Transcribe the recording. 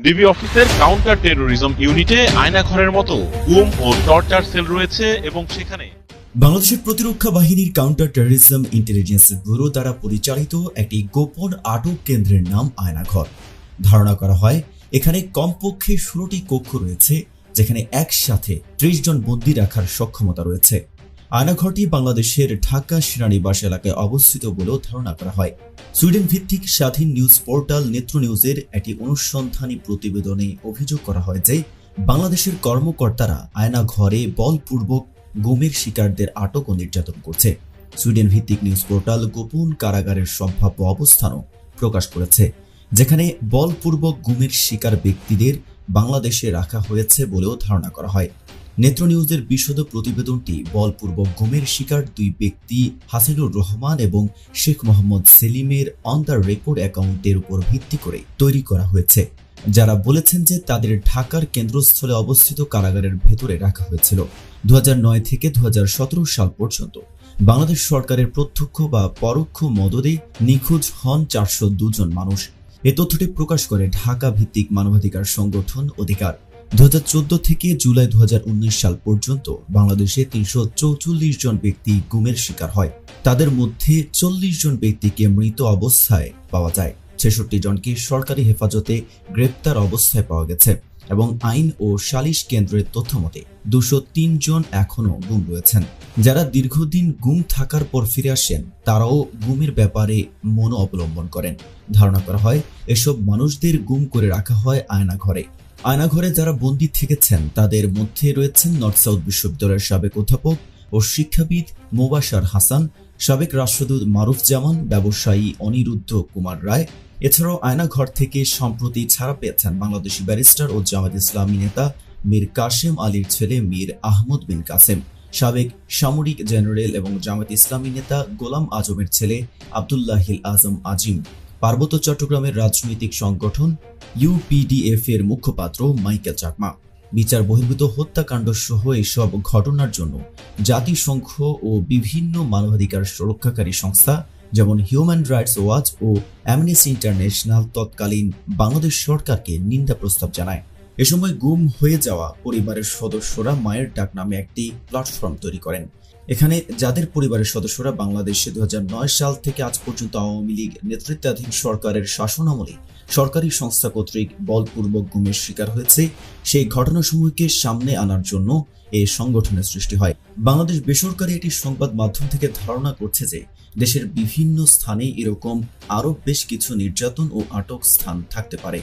DB অফিসের counter terrorism ইউনিটে আয়নাঘরের মতো গুম ও টর্চার সেল রয়েছে এবং সেখানে বাংলাদেশের প্রতিরক্ষা বাহিনীর কাউন্টার টেরোরিজম ইন্টেলিজেন্স ব্যুরো দ্বারা পরিচালিত একটি গোপন আটক কেন্দ্রের নাম আয়নাঘর। ধারণা করা হয় এখানে কমপক্ষে 16টি কক্ষ রয়েছে, যেখানে একসাথে 30 জন বন্দী রাখার সক্ষমতা রয়েছে। আয়নাঘরটি বাংলাদেশের ঢাকা সেনানিবাস এলাকায় অবস্থিত বলেও ধারণা করা হয়। সুইডেন ভিত্তিক স্বাধীন নিউজ পোর্টাল নেত্র নিউজের একটি অনুসন্ধানী প্রতিবেদনে অভিযোগ করা হয় যে বাংলাদেশের কর্মকর্তারা আয়নাঘরে বলপূর্বক গুমের শিকারদের আটক ও নির্যাতন করছে। সুইডেন ভিত্তিক নিউজ পোর্টাল গোপন কারাগারের সম্ভাব্য অবস্থানও প্রকাশ করেছে, যেখানে বলপূর্বক গুমের শিকার ব্যক্তিদের বাংলাদেশে রাখা হয়েছে বলেও ধারণা করা হয়। নেত্র নিউজের বিশদ প্রতিবেদনটি বলপূর্বক গুমের শিকার দুই ব্যক্তি হাসিনুর রহমান এবং শেখ মোহাম্মদ সেলিমের অন দ্য রেকর্ড অ্যাকাউন্টের উপর ভিত্তি করে তৈরি করা হয়েছে, যারা বলেছেন যে তাদের ঢাকার কেন্দ্রস্থলে অবস্থিত কারাগারের ভেতরে রাখা হয়েছিল। 2009 থেকে 2017 সাল পর্যন্ত বাংলাদেশ সরকারের প্রত্যক্ষ বা পরোক্ষ মদদে নিখোঁজ হন 402 জন মানুষ। এ তথ্যটি প্রকাশ করে ঢাকা ভিত্তিক মানবাধিকার সংগঠন অধিকার। 2014 থেকে জুলাই 2019 সাল পর্যন্ত বাংলাদেশে 344 জন ব্যক্তি গুমের শিকার হয়। তাদের মধ্যে 40 জন ব্যক্তিকে মৃত অবস্থায় পাওয়া যায়, 66 জনকে সরকারি হেফাজতে গ্রেপ্তার অবস্থায় পাওয়া গেছে এবং আইন ও সালিশ কেন্দ্রের তথ্য মতে 203 জন এখনও গুম রয়েছেন। যারা দীর্ঘদিন গুম থাকার পর ফিরে আসেন তারাও গুমের ব্যাপারে মনো অবলম্বন করেন। ধারণা করা হয় এসব মানুষদের গুম করে রাখা হয় আয়নাঘরে। আয়নাঘরে যারা বন্দী থেকেছেন তাদের মধ্যে রয়েছেন নর্থ সাউথ বিশ্ববিদ্যালয়ের সাবেক অধ্যাপক ও শিক্ষাবিদ মোবাশার হাসান, সাবেক রাষ্ট্রদূত মারুফ জামান, ব্যবসায়ী অনিরুদ্ধ কুমার রায়। এছাড়াও আয়নাঘর থেকে সম্প্রতি ছাড়া পেয়েছেন বাংলাদেশি ব্যারিস্টার ও জামায়াত ইসলামী নেতা মীর কাসেম আলীর ছেলে মীর আহমদ বিন কাসেম, সাবেক সামরিক জেনারেল এবং জামায়াত ইসলামী নেতা গোলাম আজমের ছেলে আব্দুল্লাহিল আজম আজিম, পার্বত্য চট্টগ্রামের রাজনৈতিক সংগঠন ইউপিডিএফ এর মুখপাত্র মাইকেল চাকমা। বিচার বহির্ভূত হত্যাকাণ্ড সহ এসব ঘটনার জন্য জাতিসংঘ ও বিভিন্ন মানবাধিকার সুরক্ষাকারী সংস্থা যেমন হিউম্যান রাইটস ওয়াচ ও অ্যামনেস্টি ইন্টারন্যাশনাল তৎকালীন বাংলাদেশ সরকারকে নিন্দা প্রস্তাব জানায়। এ সময় গুম হয়ে যাওয়া পরিবারের সদস্যরা মায়ের ডাক নামে একটি প্ল্যাটফর্ম তৈরি করেন। এখানে যাদের পরিবারের সদস্যরা বাংলাদেশে 2009 সাল থেকে আজ পর্যন্ত আওয়ামী লীগ নেতৃত্বাধীন সরকারের শাসনামলে সরকারি সংস্থা কর্তৃক বলপূর্বক গুমের শিকার হয়েছে, সেই ঘটনাসমূহকে সামনে আনার জন্য এই সংগঠনের সৃষ্টি হয়। বাংলাদেশ বেসরকারি একটি সংবাদ মাধ্যম থেকে ধারণা করছে যে দেশের বিভিন্ন স্থানে এরকম আরও বেশ কিছু নির্যাতন ও আটক স্থান থাকতে পারে।